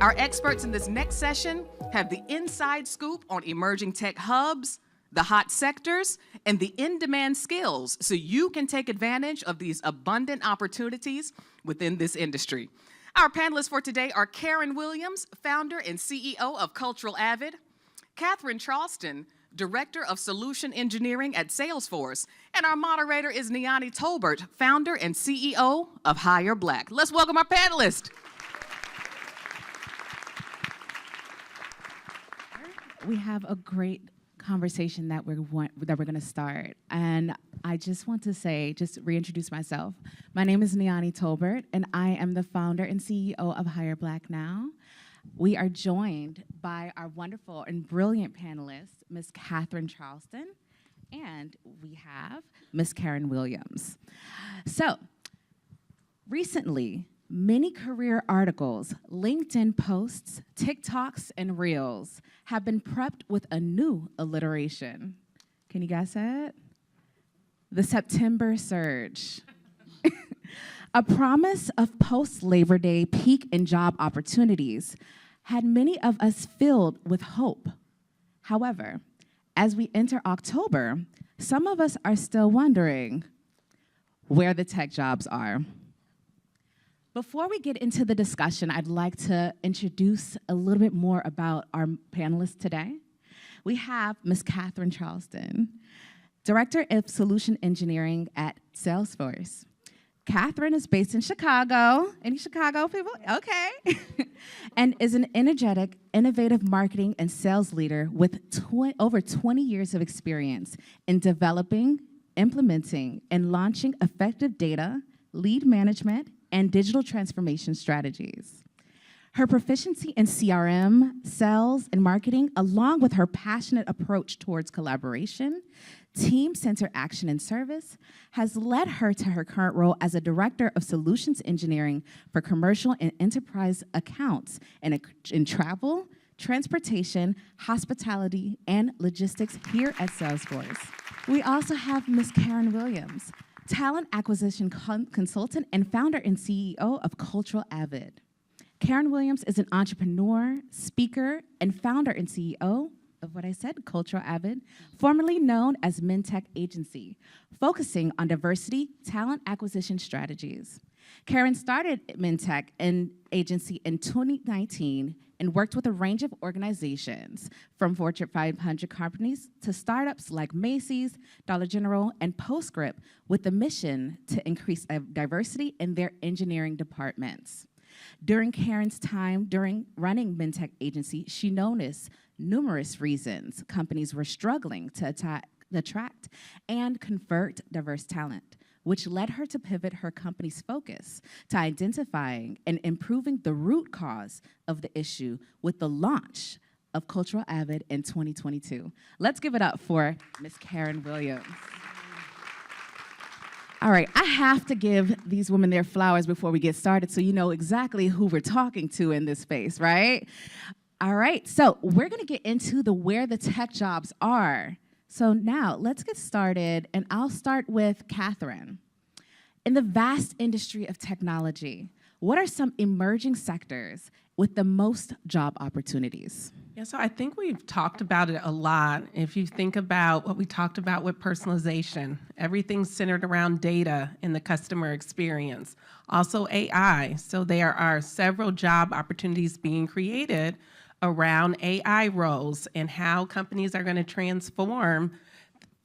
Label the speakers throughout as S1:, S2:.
S1: Our experts in this next session have the inside scoop on emerging tech hubs, the hot sectors, and the in-demand skills so you can take advantage of these abundant opportunities within this industry. Our panelists for today are Karen Williams, founder and CEO of Cultural Avid, Catherine Charleston, Director of Solution Engineering at Salesforce, and our moderator is Niani Tolbert, founder and CEO of Hire Black. Let's welcome our panelists.
S2: We have a great conversation that we're going to start, and I just want to say, just reintroduce myself. My name is Niani Tolbert, and I am the founder and CEO of Hire Black Now. We are joined by our wonderful and brilliant panelists, Ms. Catherine Charleston, and we have Ms. Karen Williams. So, recently, many career articles, LinkedIn posts, TikToks, and Reels have been prepped with a new alliteration. Can you guess it? The September surge. A promise of post-Labor Day peak in job opportunities had many of us filled with hope. However, as we enter October, some of us are still wondering where the tech jobs are. Before we get into the discussion, I'd like to introduce a little bit more about our panelists today. We have Ms. Catherine Charleston, Director of Solution Engineering at Salesforce. Catherine is based in Chicago. Any Chicago people? Okay. And is an energetic, innovative marketing and sales leader with over 20 years of experience in developing, implementing, and launching effective data, lead management, and digital transformation strategies. Her proficiency in CRM, sales, and marketing, along with her passionate approach towards collaboration, team-centered action and service, has led her to her current role as a Director of Solutions Engineering for commercial and enterprise accounts in travel, transportation, hospitality, and logistics here at Salesforce. We also have Ms. Karen Williams, talent acquisition consultant and founder and CEO of Cultural Avid. Karen Williams is an entrepreneur, speaker, and founder and CEO of what I said, Cultural Avid, formerly known as Mentech Agency, focusing on diversity, talent acquisition strategies. Karen started Mentech Agency in 2019 and worked with a range of organizations, from Fortune 500 companies to startups like Macy's, Dollar General, and Postscript, with the mission to increase diversity in their engineering departments. During Karen's time running Mentech Agency, she noticed numerous reasons companies were struggling to attract and convert diverse talent, which led her to pivot her company's focus to identifying and improving the root cause of the issue with the launch of Cultural Avid in 2022. Let's give it up for Ms. Karen Williams. All right, I have to give these women their flowers before we get started so you know exactly who we're talking to in this space, right? All right, so we're gonna get into where the tech jobs are. So now let's get started, and I'll start with Catherine. In the vast industry of technology, what are some emerging sectors with the most job opportunities?
S3: Yeah, so I think we've talked about it a lot. If you think about what we talked about with personalization, everything's centered around data and the customer experience. Also AI, so there are several job opportunities being created around AI roles and how companies are going to transform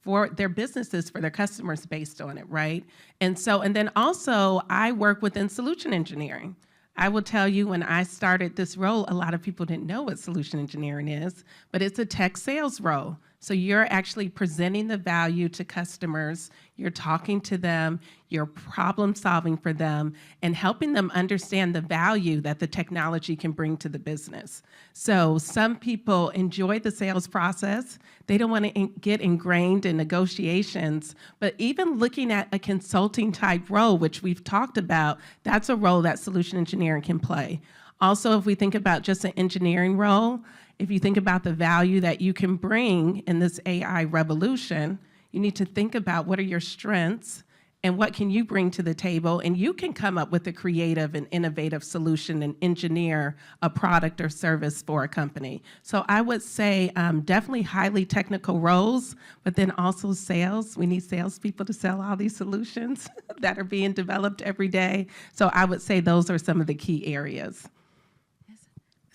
S3: for their businesses, for their customers based on it, right? And then also I work within solution engineering. I will tell you, when I started this role, a lot of people didn't know what solution engineering is, but it's a tech sales role. So you're actually presenting the value to customers, you're talking to them, you're problem solving for them, and helping them understand the value that the technology can bring to the business. So some people enjoy the sales process. They don't want to get ingrained in negotiations, but even looking at a consulting type role, which we've talked about, that's a role that solution engineering can play. Also, if we think about just an engineering role, if you think about the value that you can bring in this AI revolution, you need to think about what are your strengths and what can you bring to the table, and you can come up with a creative and innovative solution and engineer a product or service for a company. So I would say definitely highly technical roles, but then also sales. We need salespeople to sell all these solutions that are being developed every day. So I would say those are some of the key areas.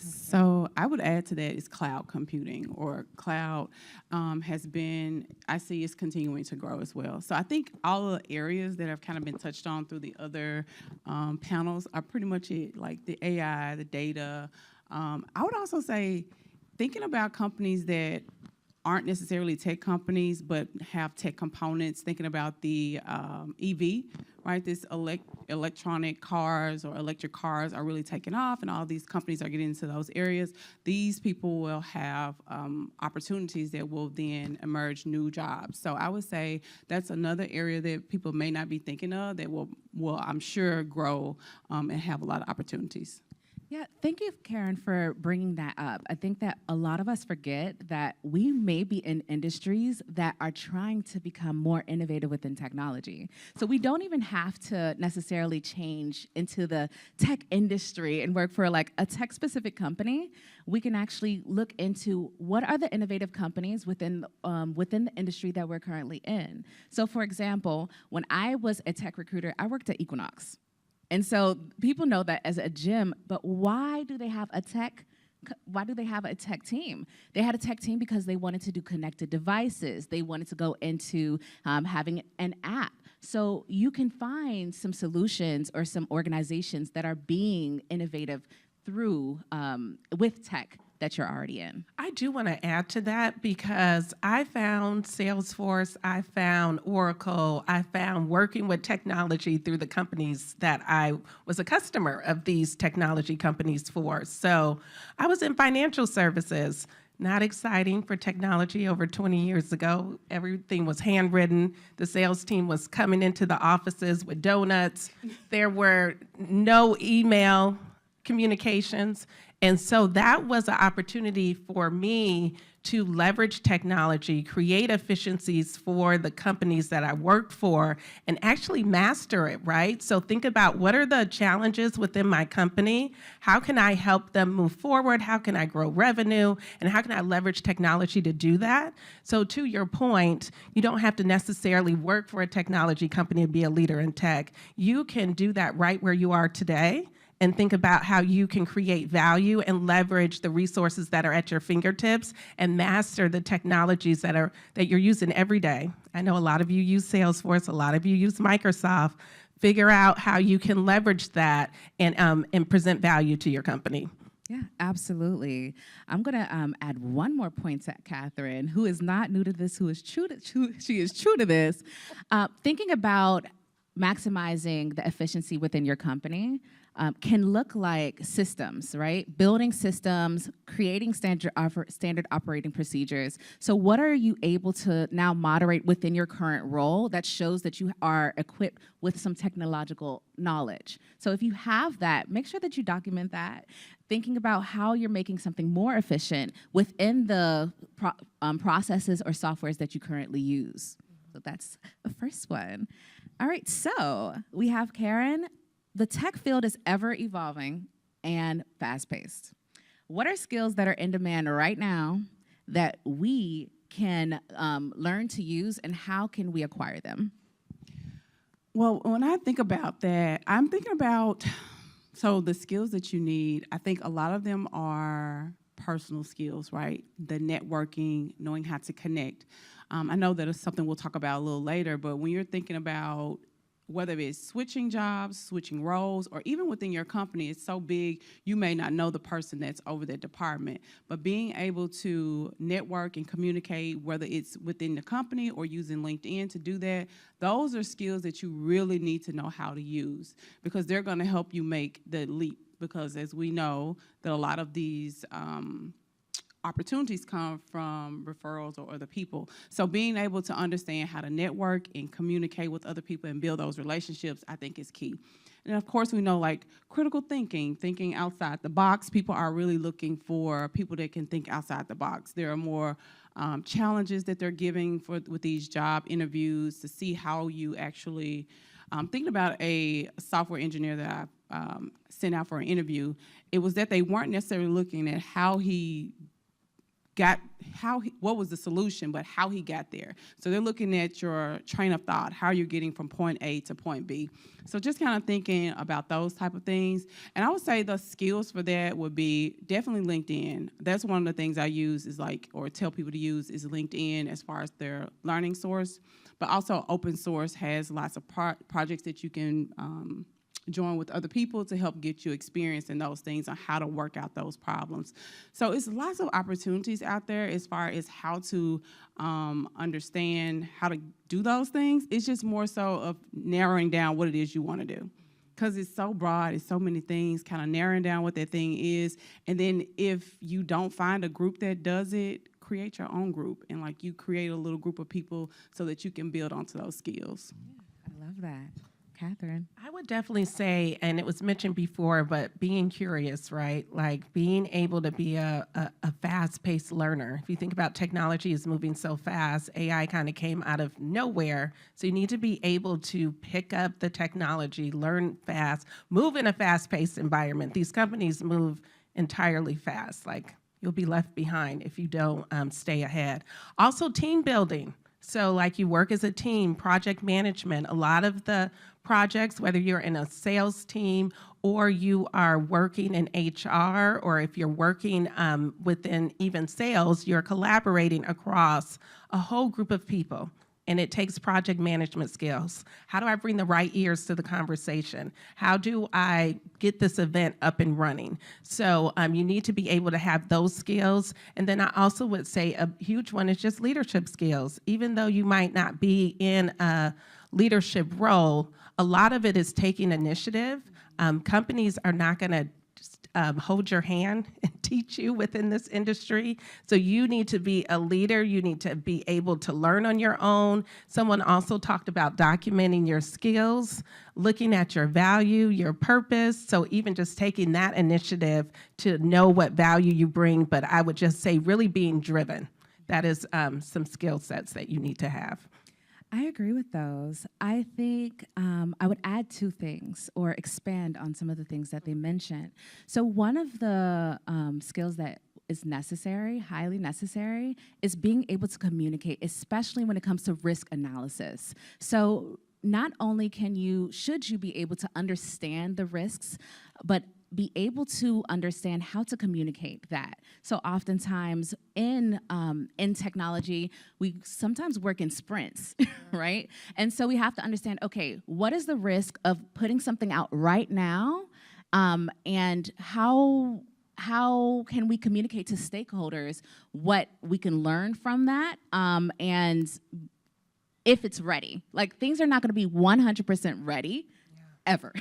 S4: So I would add to that is cloud computing, or cloud has been, I see it's continuing to grow as well. So I think all of the areas that have kind of been touched on through the other panels are pretty much it, like the AI, the data. I would also say thinking about companies that aren't necessarily tech companies but have tech components, thinking about the EV, right? This electronic cars or electric cars are really taking off, and all these companies are getting into those areas. These people will have opportunities that will then emerge new jobs. So I would say that's another area that people may not be thinking of that will I'm sure, grow and have a lot of opportunities.
S2: Yeah, thank you, Karen, for bringing that up. I think that a lot of us forget that we may be in industries that are trying to become more innovative within technology. So we don't even have to necessarily change into the tech industry and work for like a tech-specific company. We can actually look into what are the innovative companies within the industry that we're currently in. So for example, when I was a tech recruiter, I worked at Equinox. And so people know that as a gym, but why do they have a tech team? They had a tech team because they wanted to do connected devices. They wanted to go into having an app. So you can find some solutions or some organizations that are being innovative through with tech that you're already in.
S3: I do want to add to that, because I found Salesforce, I found Oracle, I found working with technology through the companies that I was a customer of these technology companies for. So I was in financial services. Not exciting for technology over 20 years ago. Everything was handwritten. The sales team was coming into the offices with donuts. There were no email communications. And so that was an opportunity for me to leverage technology, create efficiencies for the companies that I worked for, and actually master it, right? So think about, what are the challenges within my company? How can I help them move forward? How can I grow revenue? And how can I leverage technology to do that? So to your point, you don't have to necessarily work for a technology company to be a leader in tech. You can do that right where you are today, and think about how you can create value and leverage the resources that are at your fingertips and master the technologies that you're using every day. I know a lot of you use Salesforce, a lot of you use Microsoft. Figure out how you can leverage that and present value to your company.
S2: Yeah, absolutely. I'm gonna add one more point to Catherine, who is not new to this, she is true to this. Thinking about maximizing the efficiency within your company can look like systems, right? Building systems, creating standard operating procedures. So what are you able to now moderate within your current role that shows that you are equipped with some technological knowledge? So if you have that, make sure that you document that. Thinking about how you're making something more efficient within the processes or softwares that you currently use. So that's the first one. All right, so we have Karen. The tech field is ever evolving and fast-paced. What are skills that are in demand right now that we can learn to use, and how can we acquire them?
S4: Well, when I think about that, I'm thinking about, so the skills that you need, I think a lot of them are personal skills, right? The networking, knowing how to connect. I know that is something we'll talk about a little later, but when you're thinking about whether it's switching jobs, switching roles, or even within your company, it's so big, you may not know the person that's over that department. But being able to network and communicate, whether it's within the company or using LinkedIn to do that, those are skills that you really need to know how to use, because they're gonna help you make the leap. Because as we know, that a lot of these opportunities come from referrals or other people. So being able to understand how to network and communicate with other people and build those relationships, I think is key. And of course, we know like critical thinking, thinking outside the box. People are really looking for people that can think outside the box. There are more challenges that they're giving with these job interviews to see how you actually, thinking about a software engineer that I sent out for an interview, it was that they weren't necessarily looking at what was the solution, but how he got there. So they're looking at your train of thought, how you're getting from point A to point B. So just kind of thinking about those type of things. And I would say the skills for that would be definitely LinkedIn. That's one of the things I use or tell people to use is LinkedIn as far as their learning source. But also open source has lots of projects that you can join with other people to help get you experience in those things on how to work out those problems. So it's lots of opportunities out there as far as how to understand how to do those things. It's just more so of narrowing down what it is you want to do. Because it's so broad, it's so many things, kind of narrowing down what that thing is. And then if you don't find a group that does it, create your own group. And like you create a little group of people so that you can build onto those skills.
S2: I love that. Catherine.
S3: I would definitely say, and it was mentioned before, but being curious, right? Like being able to be a fast-paced learner. If you think about technology is moving so fast, AI kind of came out of nowhere. So you need to be able to pick up the technology, learn fast, move in a fast-paced environment. These companies move entirely fast. Like you'll be left behind if you don't stay ahead. Also, team building. So like you work as a team, project management, a lot of the projects, whether you're in a sales team or you are working in HR, or if you're working within even sales, you're collaborating across a whole group of people. And it takes project management skills. How do I bring the right ears to the conversation? How do I get this event up and running? So you need to be able to have those skills. And then I also would say a huge one is just leadership skills. Even though you might not be in a leadership role, a lot of it is taking initiative. Companies are not going to hold your hand and teach you within this industry. So you need to be a leader. You need to be able to learn on your own. Someone also talked about documenting your skills, looking at your value, your purpose. So even just taking that initiative to know what value you bring, but I would just say really being driven. That is some skill sets that you need to have.
S2: I agree with those. I think I would add two things or expand on some of the things that they mentioned. So one of the skills that is necessary, highly necessary, is being able to communicate, especially when it comes to risk analysis. So not only should you be able to understand the risks, but be able to understand how to communicate that. So oftentimes in technology, we sometimes work in sprints, right? And so we have to understand, okay, what is the risk of putting something out right now, and how can we communicate to stakeholders what we can learn from that, and if it's ready. Like things are not gonna be 100% ready, ever.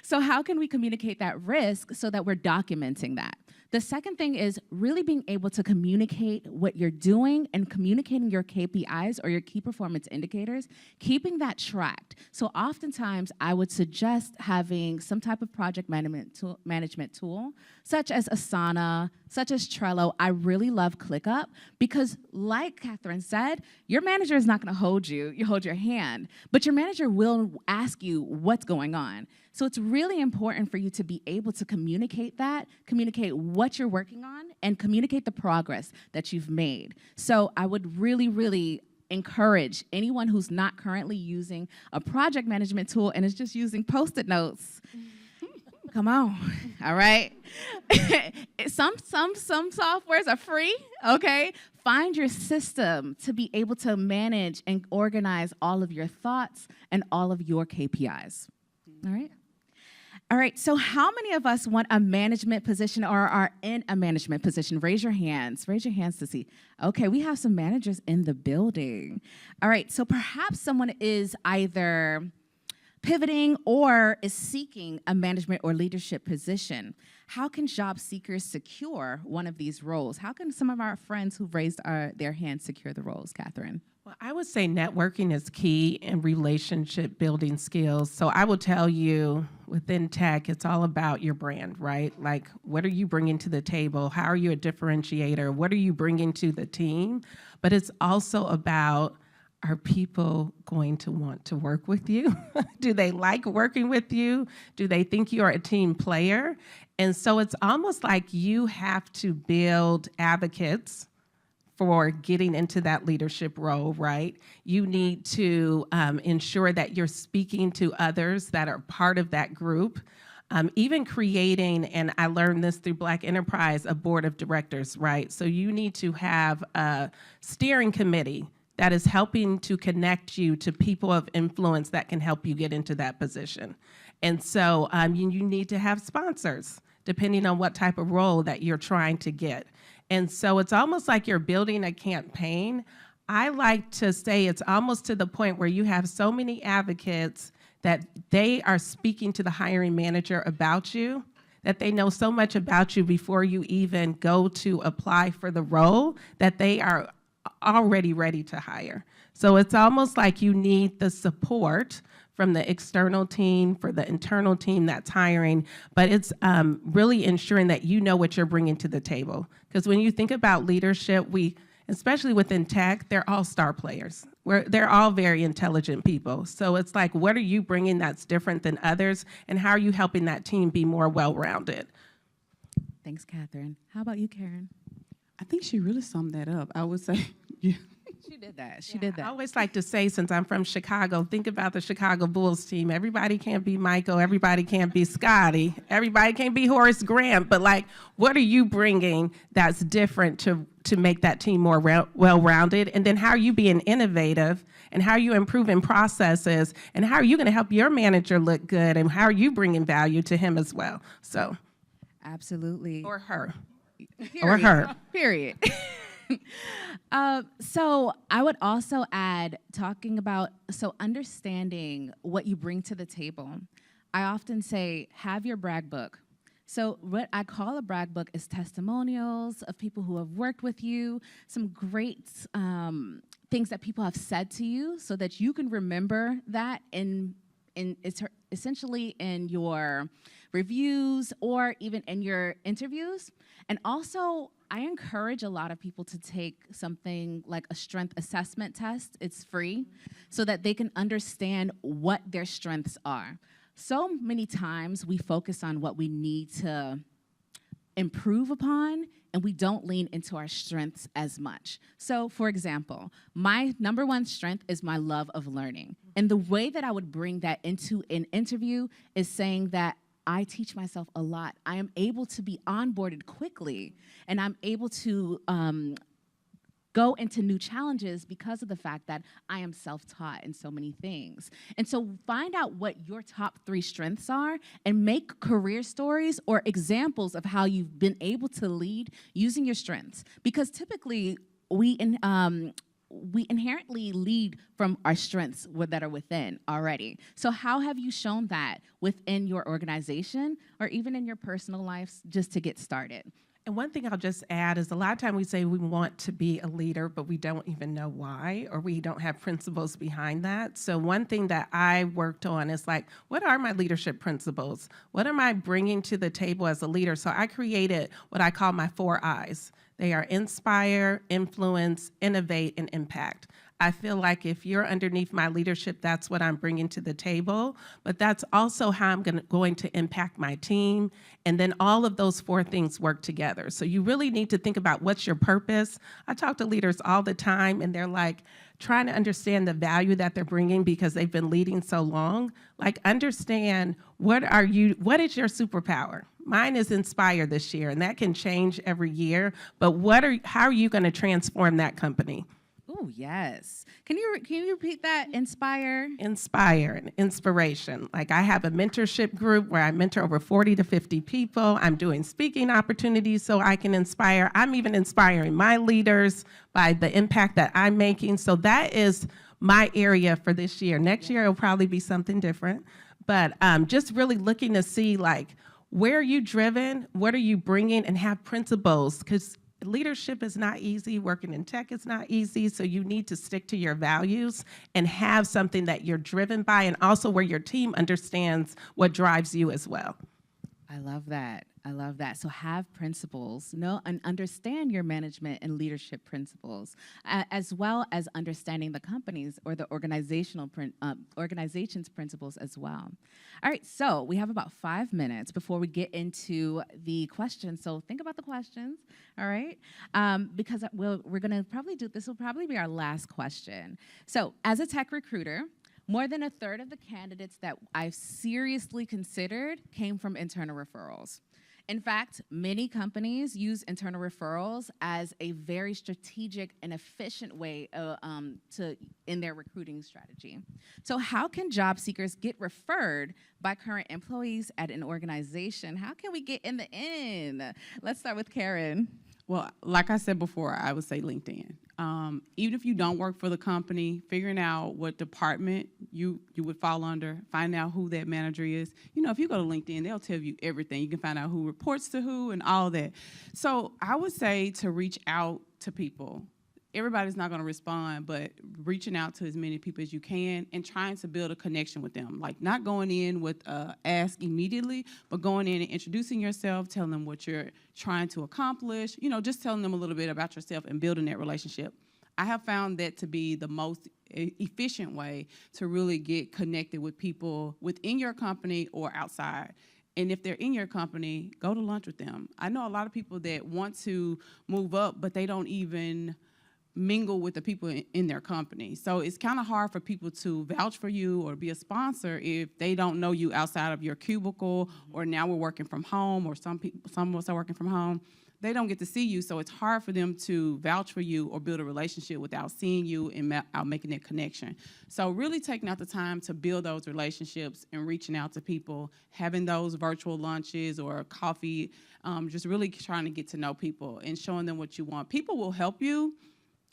S2: So how can we communicate that risk so that we're documenting that? The second thing is really being able to communicate what you're doing and communicating your KPIs or your key performance indicators, keeping that tracked. So oftentimes I would suggest having some type of project management tool, such as Asana, such as Trello. I really love ClickUp because like Catherine said, your manager is not gonna hold you hold your hand, but your manager will ask you what's going on. So it's really important for you to be able to communicate that, communicate what you're working on, and communicate the progress that you've made. So I would really, really encourage anyone who's not currently using a project management tool and is just using Post-it notes. Come on, all right? Some softwares are free, okay? Find your system to be able to manage and organize all of your thoughts and all of your KPIs, all right? All right, so how many of us want a management position or are in a management position? Raise your hands to see. Okay, we have some managers in the building. All right, so perhaps someone is either pivoting or is seeking a management or leadership position. How can job seekers secure one of these roles? How can some of our friends who've raised their hands secure the roles, Catherine?
S3: Well, I would say networking is key in relationship building skills. So I will tell you within tech, it's all about your brand, right? Like, what are you bringing to the table? How are you a differentiator? What are you bringing to the team? But it's also about, are people going to want to work with you? Do they like working with you? Do they think you're a team player? And so it's almost like you have to build advocates for getting into that leadership role, right? You need to ensure that you're speaking to others that are part of that group. Even creating, and I learned this through Black Enterprise, a board of directors, right? So you need to have a steering committee that is helping to connect you to people of influence that can help you get into that position. And so you need to have sponsors, depending on what type of role that you're trying to get. And so it's almost like you're building a campaign. I like to say it's almost to the point where you have so many advocates that they are speaking to the hiring manager about you, that they know so much about you before you even go to apply for the role, that they are already ready to hire. So it's almost like you need the support from the external team, for the internal team that's hiring, but it's really ensuring that you know what you're bringing to the table. Because when you think about leadership, especially within tech, they're all star players. They're all very intelligent people. So it's like, what are you bringing that's different than others, and how are you helping that team be more well-rounded?
S2: Thanks, Catherine. How about you, Karen?
S4: I think she really summed that up. I would say, yeah.
S2: She did that. She did
S3: I
S2: that.
S3: always like to say, since I'm from Chicago, think about the Chicago Bulls team. Everybody can't be Michael. Everybody can't be Scotty. Everybody can't be Horace Grant. But like, what are you bringing that's different to make that team more well-rounded? And then how are you being innovative? And how are you improving processes? And how are you going to help your manager look good? And how are you bringing value to him as well? So,
S2: Absolutely.
S3: or her.
S2: Period.
S3: Or her.
S2: Period. So I would also add, talking about, understanding what you bring to the table. I often say, have your brag book. So what I call a brag book is testimonials of people who have worked with you, some great things that people have said to you, so that you can remember that essentially in your reviews or even in your interviews. And also, I encourage a lot of people to take something like a strength assessment test. It's free, so that they can understand what their strengths are. So many times we focus on what we need to improve upon, and we don't lean into our strengths as much. So, for example, my number one strength is my love of learning. And the way that I would bring that into an interview is saying that I teach myself a lot. I am able to be onboarded quickly, and I'm able to go into new challenges because of the fact that I am self-taught in so many things. And so find out what your top 3 strengths are and make career stories or examples of how you've been able to lead using your strengths. Because typically we inherently lead from our strengths that are within already. So how have you shown that within your organization or even in your personal lives, just to get started?
S3: And one thing I'll just add is a lot of time we say we want to be a leader, but we don't even know why, or we don't have principles behind that. So one thing that I worked on is like, what are my leadership principles? What am I bringing to the table as a leader? So I created what I call my 4 I's. They are inspire, influence, innovate, and impact. I feel like if you're underneath my leadership, that's what I'm bringing to the table, but that's also how I'm going to impact my team, and then all of those 4 things work together. So you really need to think about what's your purpose. I talk to leaders all the time, and they're like trying to understand the value that they're bringing because they've been leading so long. Like, understand what is your superpower? Mine is inspire this year, and that can change every year, but how are you going to transform that company?
S2: Oh, yes. Can you repeat that? Inspire?
S3: Inspire and inspiration. Like, I have a mentorship group where I mentor over 40 to 50 people. I'm doing speaking opportunities so I can inspire. I'm even inspiring my leaders by the impact that I'm making. So that is my area for this year. Next year, it'll probably be something different. But just really looking to see, like, where are you driven? What are you bringing? And have principles, because leadership is not easy. Working in tech is not easy. So you need to stick to your values and have something that you're driven by, and also where your team understands what drives you as well.
S2: I love that. I love that. So have principles, know and understand your management and leadership principles, as well as understanding the company's or the organization's principles as well. All right, so we have about 5 minutes before we get into the questions. So think about the questions, all right? Because we're gonna probably this will probably be our last question. So as a tech recruiter, more than a third of the candidates that I've seriously considered came from internal referrals. In fact, many companies use internal referrals as a very strategic and efficient way in their recruiting strategy. So how can job seekers get referred by current employees at an organization? How can we get in the in? Let's start with Karen.
S4: Well, like I said before, I would say LinkedIn. Even if you don't work for the company, figuring out what department you would fall under, find out who that manager is. You know, if you go to LinkedIn, they'll tell you everything. You can find out who reports to who and all that. So I would say to reach out to people. Everybody's not going to respond, but reaching out to as many people as you can and trying to build a connection with them. Like not going in with ask immediately, but going in and introducing yourself, telling them what you're trying to accomplish, you know, just telling them a little bit about yourself and building that relationship. I have found that to be the most efficient way to really get connected with people within your company or outside. And if they're in your company, go to lunch with them. I know a lot of people that want to move up, but they don't even mingle with the people in their company. So it's kind of hard for people to vouch for you or be a sponsor if they don't know you outside of your cubicle, or now we're working from home, or some of us are working from home. They don't get to see you, so it's hard for them to vouch for you or build a relationship without seeing you and making that connection. So really taking out the time to build those relationships and reaching out to people, having those virtual lunches or coffee, just really trying to get to know people and showing them what you want. People will help you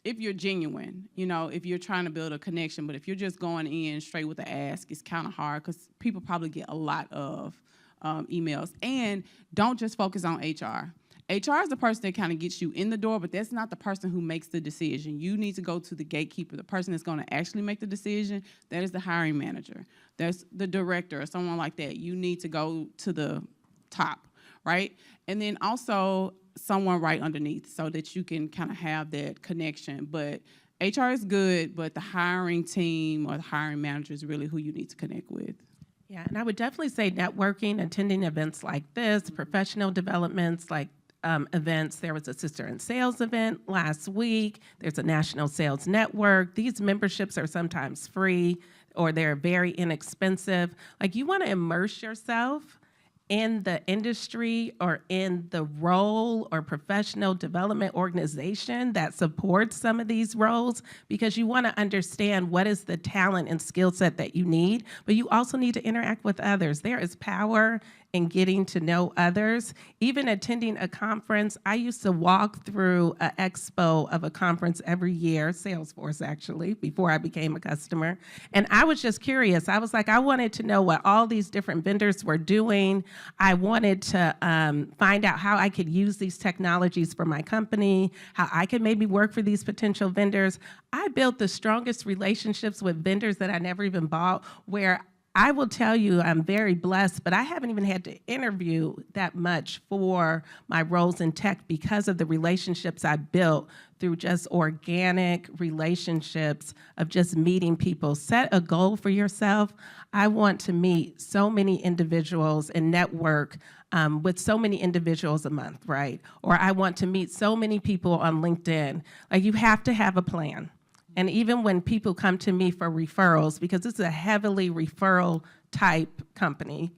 S4: if you're genuine, you know, if you're trying to build a connection. But if you're just going in straight with the ask, it's kind of hard because people probably get a lot of emails. And don't just focus on HR. HR is the person that kind of gets you in the door, but that's not the person who makes the decision. You need to go to the gatekeeper, the person that's going to actually make the decision. That is the hiring manager. That's the director or someone like that. You need to go to the top, right? And then also someone right underneath so that you can kind of have that connection. But HR is good, but the hiring team or the hiring manager is really who you need to connect with.
S3: Yeah, and I would definitely say networking, attending events like this, professional developments like events. There was a Sister in Sales event last week. There's a National Sales Network. These memberships are sometimes free or they're very inexpensive. Like, you want to immerse yourself in the industry or in the role or professional development organization that supports some of these roles, because you want to understand what is the talent and skill set that you need, but you also need to interact with others. There is power in getting to know others. Even attending a conference, I used to walk through an expo of a conference every year, Salesforce actually, before I became a customer. And I was just curious. I was like, I wanted to know what all these different vendors were doing. I wanted to find out how I could use these technologies for my company, how I could maybe work for these potential vendors. I built the strongest relationships with vendors that I never even bought, where I will tell you I'm very blessed, but I haven't even had to interview that much for my roles in tech because of the relationships I built through just organic relationships of just meeting people. Set a goal for yourself. I want to meet so many individuals and network with so many individuals a month, right? Or I want to meet so many people on LinkedIn. Like, you have to have a plan. And even when people come to me for referrals, because this is a heavily referral type company.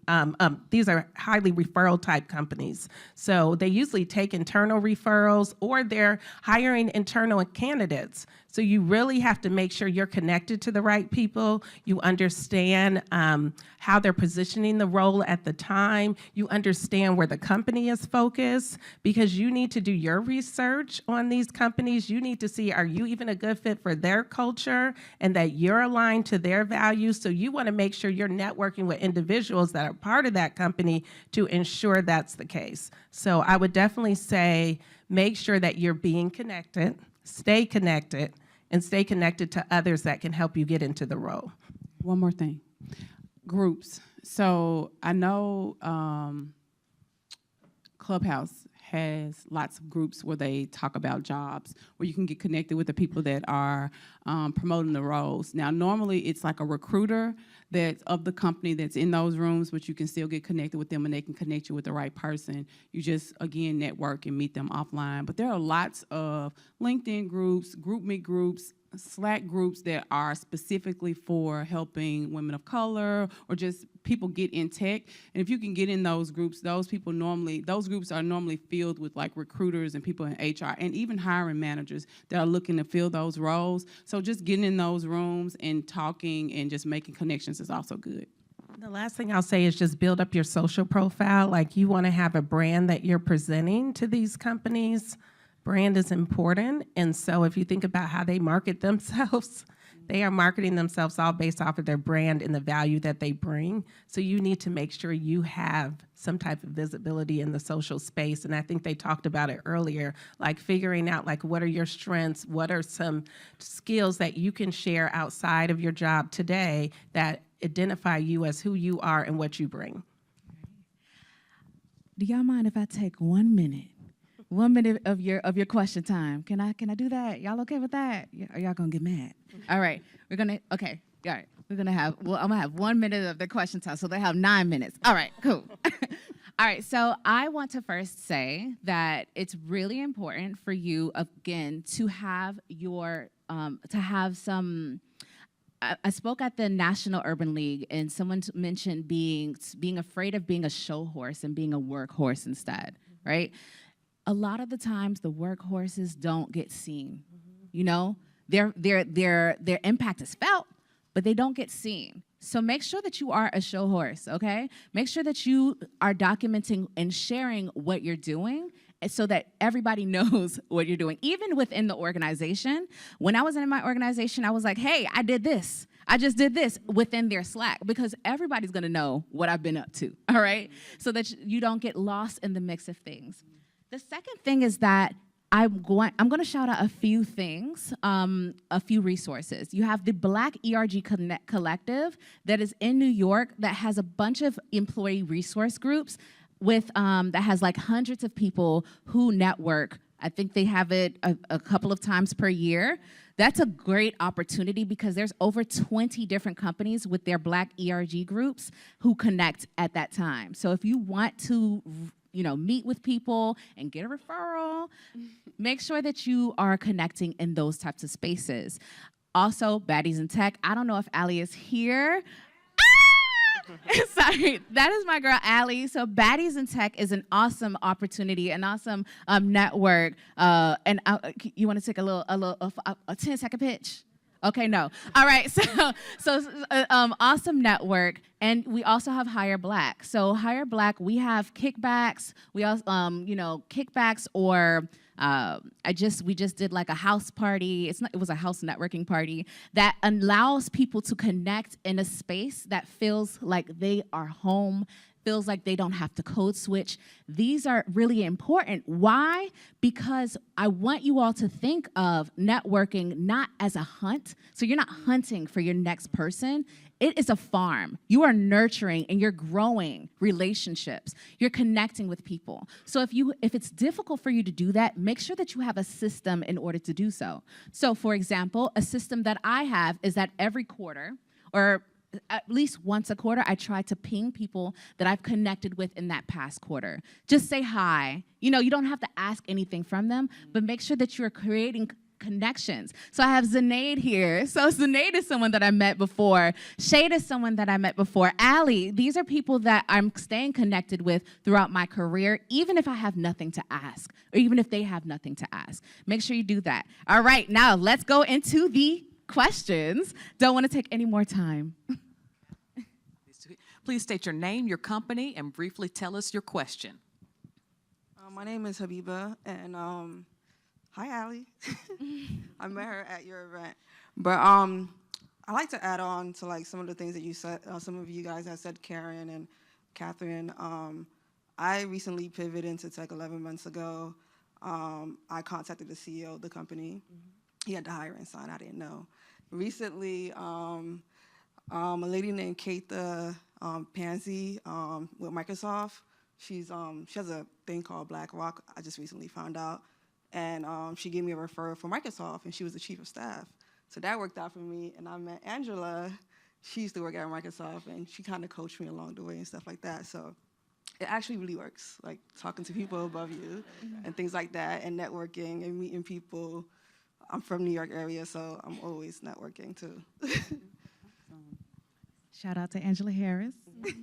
S3: These are highly referral type companies. So they usually take internal referrals or they're hiring internal candidates. So you really have to make sure you're connected to the right people. You understand how they're positioning the role at the time. You understand where the company is focused, because you need to do your research on these companies. You need to see, are you even a good fit for their culture and that you're aligned to their values? So you want to make sure you're networking with individuals that are part of that company to ensure that's the case. So I would definitely say make sure that you're being connected, stay connected, and stay connected to others that can help you get into the role.
S4: One more thing, groups. So I know Clubhouse has lots of groups where they talk about jobs, where you can get connected with the people that are promoting the roles. Now, normally it's like a recruiter that's of the company that's in those rooms, but you can still get connected with them and they can connect you with the right person. You just, again, network and meet them offline. But there are lots of LinkedIn groups, GroupMe groups, Slack groups that are specifically for helping women of color or just people get in tech. And if you can get in those groups, those groups are normally filled with like recruiters and people in HR and even hiring managers that are looking to fill those roles. So just getting in those rooms and talking and just making connections is also good.
S3: The last thing I'll say is just build up your social profile. Like, you want to have a brand that you're presenting to these companies. Brand is important, and so if you think about how they market themselves, they are marketing themselves all based off of their brand and the value that they bring. So you need to make sure you have some type of visibility in the social space, and I think they talked about it earlier, like figuring out like what are your strengths, what are some skills that you can share outside of your job today that identify you as who you are and what you bring.
S2: Do y'all mind if I take 1 minute? 1 minute of your question time. Can I do that? Y'all okay with that? Are y'all gonna get mad? All right, we're gonna have I'm gonna have 1 minute of the question time, so they have 9 minutes. All right, cool. All right, so I want to first say that it's really important for you, again, to have some. I spoke at the National Urban League, and someone mentioned being afraid of being a show horse and being a workhorse instead, right? A lot of the times, the workhorses don't get seen. You know, their impact is felt, but they don't get seen. So make sure that you are a show horse, okay? Make sure that you are documenting and sharing what you're doing so that everybody knows what you're doing. Even within the organization, when I was in my organization, I was like, hey, I did this. I just did this within their Slack, because everybody's gonna know what I've been up to, all right? So that you don't get lost in the mix of things. The second thing is that I'm going to shout out a few things, a few resources. You have the Black ERG Collective that is in New York that has a bunch of employee resource groups with that has like hundreds of people who network. I think they have it a couple of times per year. That's a great opportunity because there's over 20 different companies with their Black ERG groups who connect at that time. So if you want to meet with people and get a referral, make sure that you are connecting in those types of spaces. Also, Baddies in Tech. I don't know if Allie is here. Sorry, that is my girl, Allie. So Baddies in Tech is an awesome opportunity, an awesome network. And you want to take a 10-second pitch? Okay, no. All right, so awesome network, and we also have Hire Black. So Hire Black, we have kickbacks. We also, kickbacks, or we just did like a house party. It was a house networking party that allows people to connect in a space that feels like they are home, feels like they don't have to code switch. These are really important. Why? Because I want you all to think of networking not as a hunt. So you're not hunting for your next person. It is a farm. You are nurturing and you're growing relationships. You're connecting with people. So if it's difficult for you to do that, make sure that you have a system in order to do so. So for example, a system that I have is that every quarter, or at least once a quarter, I try to ping people that I've connected with in that past quarter. Just say hi. You don't have to ask anything from them, but make sure that you're creating connections. So I have Zaneid here. So Zaneid is someone that I met before. Shade is someone that I met before. Allie, these are people that I'm staying connected with throughout my career, even if I have nothing to ask, or even if they have nothing to ask. Make sure you do that. All right, now let's go into the questions. Don't want to take any more time.
S1: Please state your name, your company, and briefly tell us your question.
S5: My name is Habiba, and hi, Allie. I met her at your event. But I like to add on to like some of the things that you said. Some of you guys have said, Karen and Catherine. I recently pivoted into tech 11 months ago. I contacted the CEO of the company. He had the hiring sign. I didn't know. Recently, a lady named Keita Pansy with Microsoft. She has a thing called BlackRock. I just recently found out, and she gave me a referral for Microsoft, and she was the chief of staff. So that worked out for me. And I met Angela. She used to work at Microsoft, and she kind of coached me along the way and stuff like that. So it actually really works, like talking to people above you and things like that, and networking and meeting people. I'm from New York area, so I'm always networking too.
S2: Shout out to Angela Harris.
S1: Stand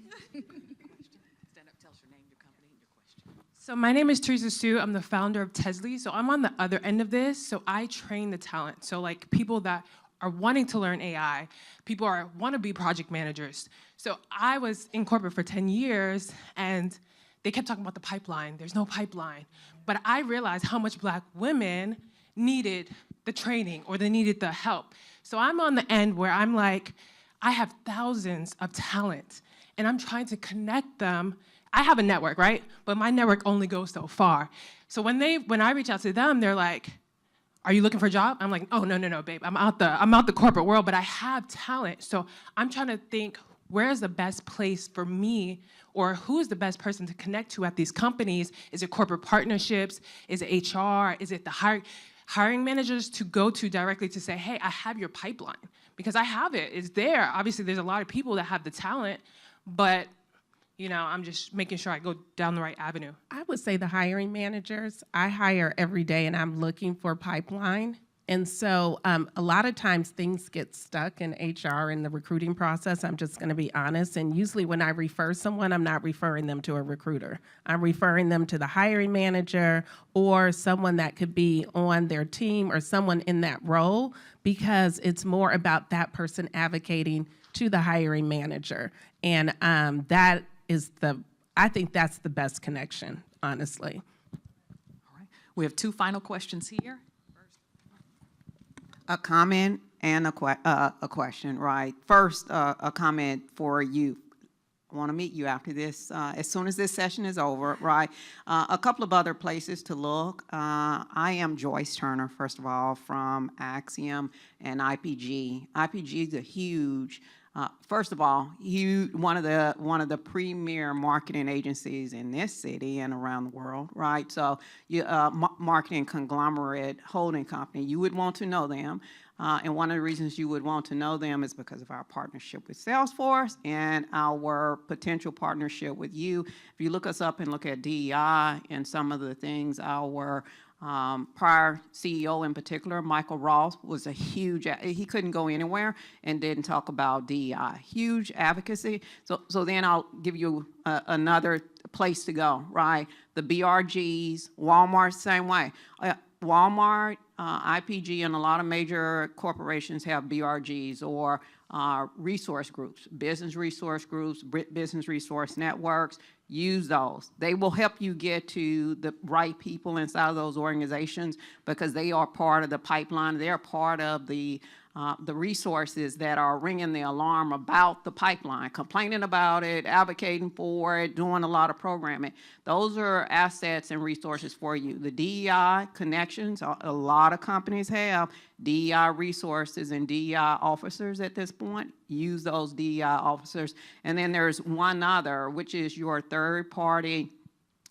S1: up, tell us your name, your company, and your question.
S6: So my name is Teresa Sue. I'm the founder of Tesly. So I'm on the other end of this. So I train the talent. So like people that are wanting to learn AI, people want to be project managers. So I was in corporate for 10 years, and they kept talking about the pipeline. There's no pipeline. But I realized how much Black women needed the training or they needed the help. So I'm on the end where I'm like, I have thousands of talent, and I'm trying to connect them. I have a network, right? But my network only goes so far. So when I reach out to them, they're like, "Are you looking for a job?" I'm like, "Oh, no, babe. I'm out the corporate world, but I have talent." So I'm trying to think, where's the best place for me, or who's the best person to connect to at these companies? Is it corporate partnerships? Is it HR? Is it the hiring managers to go to directly to say, "Hey, I have your pipeline," because I have it. It's there. Obviously, there's a lot of people that have the talent, but I'm just making sure I go down the right avenue.
S3: I would say the hiring managers. I hire every day, and I'm looking for pipeline. And so a lot of times things get stuck in HR in the recruiting process. I'm just going to be honest. And usually when I refer someone, I'm not referring them to a recruiter. I'm referring them to the hiring manager or someone that could be on their team or someone in that role, because it's more about that person advocating to the hiring manager. And I think that's the best connection, honestly.
S1: All right. We have two final questions here.
S7: A comment and a question, right? First, a comment for you. I want to meet you after this, as soon as this session is over, right? A couple of other places to look. I am Joyce Turner, first of all, from Axiom and IPG. IPG is a huge, first of all, one of the premier marketing agencies in this city and around the world, right? So, marketing conglomerate holding company, you would want to know them. And one of the reasons you would want to know them is because of our partnership with Salesforce and our potential partnership with you. If you look us up and look at DEI and some of the things, our prior CEO in particular, Michael Ross, was a huge, he couldn't go anywhere and didn't talk about DEI. Huge advocacy. So then I'll give you another place to go, right? The BRGs, Walmart, same way. Walmart, IPG, and a lot of major corporations have BRGs or resource groups, business resource groups, business resource networks. Use those. They will help you get to the right people inside of those organizations because they are part of the pipeline. They are part of the resources that are ringing the alarm about the pipeline, complaining about it, advocating for it, doing a lot of programming. Those are assets and resources for you. The DEI connections, a lot of companies have DEI resources and DEI officers at this point. Use those DEI officers. And then there's one other, which is your third-party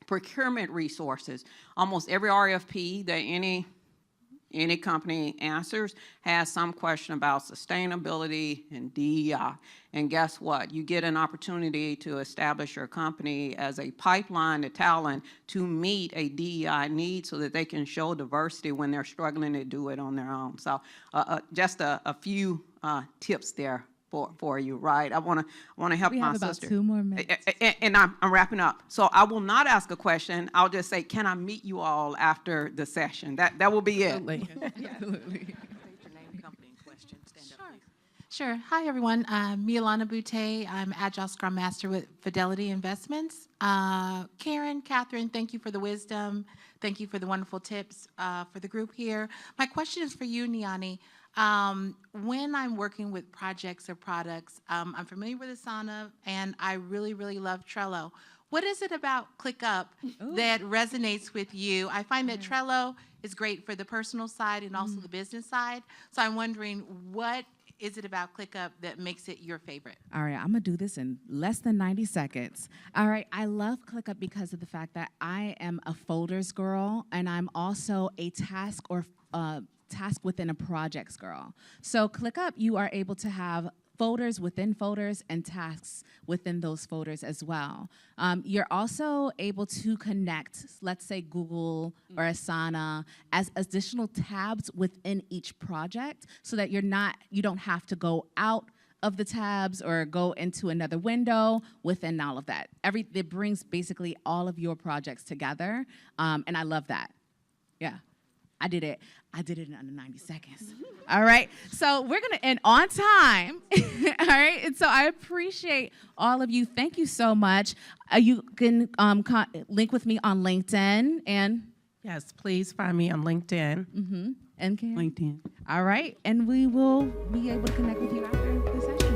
S7: procurement resources. Almost every RFP that any any company answers has some question about sustainability and DEI. And guess what? You get an opportunity to establish your company as a pipeline to talent to meet a DEI need so that they can show diversity when they're struggling to do it on their own. So just a few tips there for you, right? I want to help
S2: We
S7: my
S2: have about
S7: sister.
S2: 2 more minutes.
S7: And I'm wrapping up. So I will not ask a question. I'll just say, can I meet you all after the session? That will be it.
S3: Absolutely.
S8: Sure. Hi, everyone. I'm Milana Boutte. I'm Agile Scrum Master with Fidelity Investments. Karen, Catherine, thank you for the wisdom. Thank you for the wonderful tips for the group here. My question is for you, Niani. When I'm working with projects or products, I'm familiar with Asana, and I really, really love Trello. What is it about ClickUp that resonates with you? I find that Trello is great for the personal side and also the business side. So I'm wondering, what is it about ClickUp that makes it your favorite?
S2: All right, I'm gonna do this in less than 90 seconds. All right, I love ClickUp because of the fact that I am a folders girl, and I'm also a task within a projects girl. So ClickUp, you are able to have folders within folders and tasks within those folders as well. You're also able to connect, let's say Google or Asana, as additional tabs within each project so that you don't have to go out of the tabs or go into another window within all of that. It brings basically all of your projects together, and I love that. Yeah. I did it in under 90 seconds. All right, so we're gonna end on time. All right, and so I appreciate all of you. Thank you so much. You can link with me on LinkedIn and
S3: Yes, please find me on LinkedIn.
S2: and Karen.
S4: LinkedIn.
S2: All right, and we will be able to connect with you after the session.